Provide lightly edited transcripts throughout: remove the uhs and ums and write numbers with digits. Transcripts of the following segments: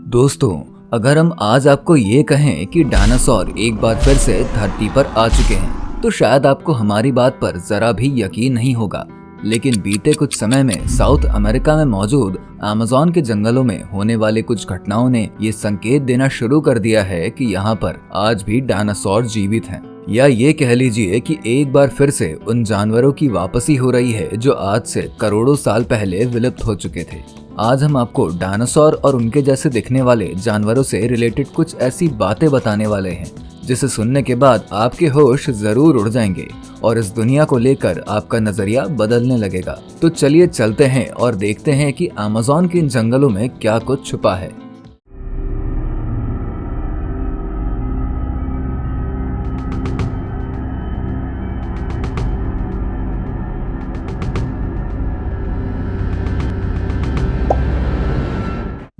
दोस्तों, अगर हम आज आपको ये कहें कि डायनासोर एक बार फिर से धरती पर आ चुके हैं, तो शायद आपको हमारी बात पर जरा भी यकीन नहीं होगा। लेकिन बीते कुछ समय में साउथ अमेरिका में मौजूद अमेज़न के जंगलों में होने वाले कुछ घटनाओं ने ये संकेत देना शुरू कर दिया है कि यहाँ पर आज भी डायनासोर जीवित हैं। या ये कह लीजिए कि एक बार फिर से उन जानवरों की वापसी हो रही है जो आज से करोड़ों साल पहले विलुप्त हो चुके थे। आज हम आपको डायनासोर और उनके जैसे दिखने वाले जानवरों से रिलेटेड कुछ ऐसी बातें बताने वाले हैं जिसे सुनने के बाद आपके होश जरूर उड़ जाएंगे और इस दुनिया को लेकर आपका नजरिया बदलने लगेगा। तो चलिए चलते हैं और देखते हैं कि अमेज़न के इन जंगलों में क्या कुछ छुपा है।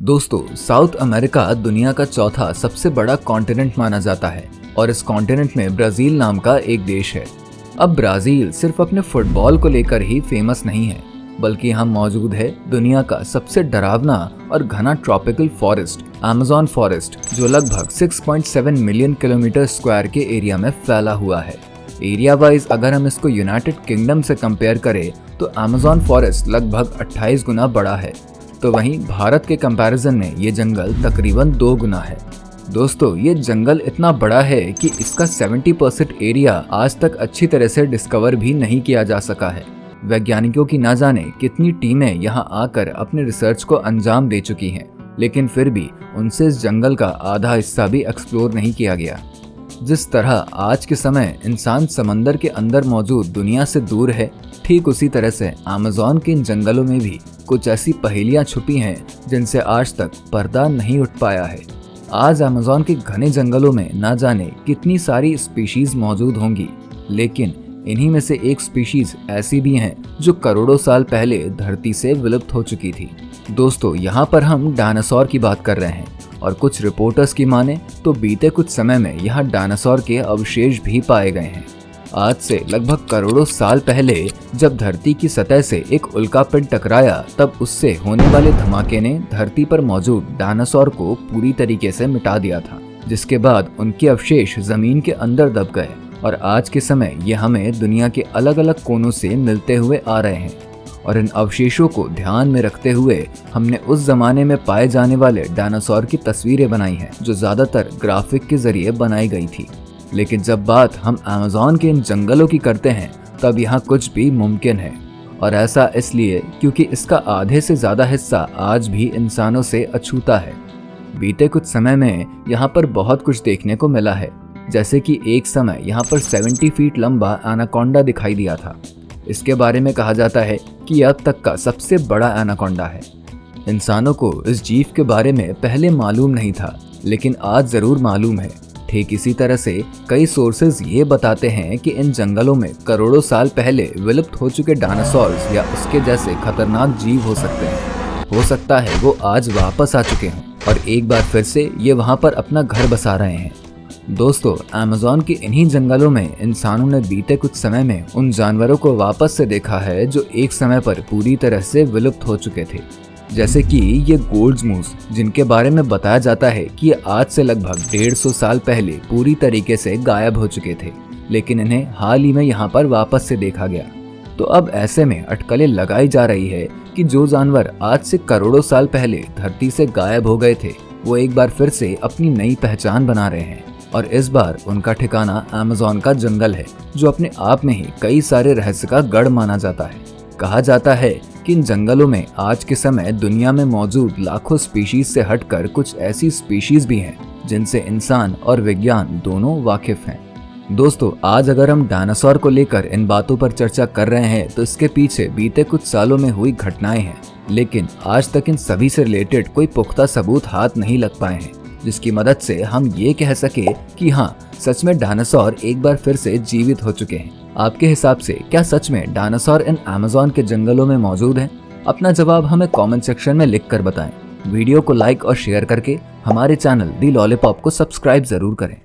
दोस्तों, साउथ अमेरिका दुनिया का चौथा सबसे बड़ा कॉन्टिनेंट माना जाता है और इस कॉन्टिनेंट में ब्राजील नाम का एक देश है। अब ब्राजील सिर्फ अपने फुटबॉल को लेकर ही फेमस नहीं है, बल्कि यहाँ मौजूद है दुनिया का सबसे डरावना और घना ट्रॉपिकल फॉरेस्ट अमेज़न फॉरेस्ट, जो लगभग 6.7 मिलियन किलोमीटर स्क्वायर के एरिया में फैला हुआ है। एरिया वाइज अगर हम इसको यूनाइटेड किंगडम से कंपेयर करें तो अमेज़न फॉरेस्ट लगभग 28 गुना बड़ा है, तो वहीं भारत के कंपैरिजन में ये जंगल तकरीबन 2 गुना है। दोस्तों, ये जंगल इतना बड़ा है कि इसका 70% एरिया आज तक अच्छी तरह से डिस्कवर भी नहीं किया जा सका है। वैज्ञानिकों की ना जाने कितनी टीमें यहाँ आकर अपने रिसर्च को अंजाम दे चुकी हैं, लेकिन फिर भी उनसे इस जंगल का आधा हिस्सा भी एक्सप्लोर नहीं किया गया। जिस तरह आज के समय इंसान समंदर के अंदर मौजूद दुनिया से दूर है, ठीक उसी तरह से अमेज़न के इन जंगलों में भी कुछ ऐसी पहेलियां छुपी हैं जिनसे आज तक पर्दा नहीं उठ पाया है। आज अमेज़न के घने जंगलों में ना जाने कितनी सारी स्पीशीज मौजूद होंगी, लेकिन इन्हीं में से एक स्पीशीज ऐसी भी हैं जो करोड़ों साल पहले धरती से विलुप्त हो चुकी थी। दोस्तों, यहाँ पर हम डायनासोर की बात कर रहे हैं और कुछ रिपोर्टर्स की माने तो बीते कुछ समय में यहाँ डायनासोर के अवशेष भी पाए गए हैं। आज से लगभग करोड़ों साल पहले जब धरती की सतह से एक उल्कापिंड टकराया, तब उससे होने वाले धमाके ने धरती पर मौजूद डायनासोर को पूरी तरीके से मिटा दिया था, जिसके बाद उनके अवशेष जमीन के अंदर दब गए और आज के समय ये हमें दुनिया के अलग अलग कोनों से मिलते हुए आ रहे हैं। और इन अवशेषों को ध्यान में रखते हुए हमने उस जमाने में पाए जाने वाले डायनासोर की तस्वीरें बनाई हैं, जो ज्यादातर ग्राफिक के जरिए बनाई गई थी। लेकिन जब बात हम अमेज़न के इन जंगलों की करते हैं, तब यहाँ कुछ भी मुमकिन है, और ऐसा इसलिए क्योंकि इसका आधे से ज्यादा हिस्सा आज भी इंसानों से अछूता है। बीते कुछ समय में यहाँ पर बहुत कुछ देखने को मिला है, जैसे कि एक समय यहाँ पर 70 फीट लंबा एनाकोंडा दिखाई दिया था। इसके बारे में कहा जाता है कि अब तक का सबसे बड़ा एनाकोंडा है। इंसानों को इस जीव के बारे में पहले मालूम नहीं था, लेकिन आज जरूर मालूम है। ठीक इसी तरह से कई सोर्सेज ये बताते हैं कि इन जंगलों में करोड़ों साल पहले विलुप्त हो चुके डायनासोर्स या उसके जैसे खतरनाक जीव हो सकते हैं। हो सकता है वो आज वापस आ चुके हों और एक बार फिर से ये वहाँ पर अपना घर बसा रहे हैं। दोस्तों, अमेज़न के इन्हीं जंगलों में इंसानों ने बीते कुछ समय में उन जानवरों को वापस से देखा है जो एक समय पर पूरी तरह से विलुप्त हो चुके थे, जैसे कि ये गोल्ड्स मूस, जिनके बारे में बताया जाता है कि ये आज से लगभग 150 साल पहले पूरी तरीके से गायब हो चुके थे, लेकिन इन्हें हाल ही में यहाँ पर वापस से देखा गया। तो अब ऐसे में अटकलें लगाई जा रही है कि जो जानवर आज से करोड़ों साल पहले धरती से गायब हो गए थे, वो एक बार फिर से अपनी नई पहचान बना रहे हैं, और इस बार उनका ठिकाना अमेज़न का जंगल है, जो अपने आप में ही कई सारे रहस्य का गढ़ माना जाता है। कहा जाता है कि इन जंगलों में आज के समय दुनिया में मौजूद लाखों स्पीशीज से हटकर कुछ ऐसी स्पीशीज भी हैं जिनसे इंसान और विज्ञान दोनों वाकिफ हैं। दोस्तों, आज अगर हम डायनासोर को लेकर इन बातों पर चर्चा कर रहे हैं तो इसके पीछे बीते कुछ सालों में हुई घटनाएं हैं, लेकिन आज तक इन सभी से रिलेटेड कोई पुख्ता सबूत हाथ नहीं लग पाए हैं जिसकी मदद से हम ये कह सके कि हाँ, सच में डायनासोर एक बार फिर से जीवित हो चुके हैं। आपके हिसाब से क्या सच में डायनासोर इन अमेज़न के जंगलों में मौजूद हैं? अपना जवाब हमें कमेंट सेक्शन में लिखकर बताएं। वीडियो को लाइक और शेयर करके हमारे चैनल दी लॉलीपॉप को सब्सक्राइब जरूर करें।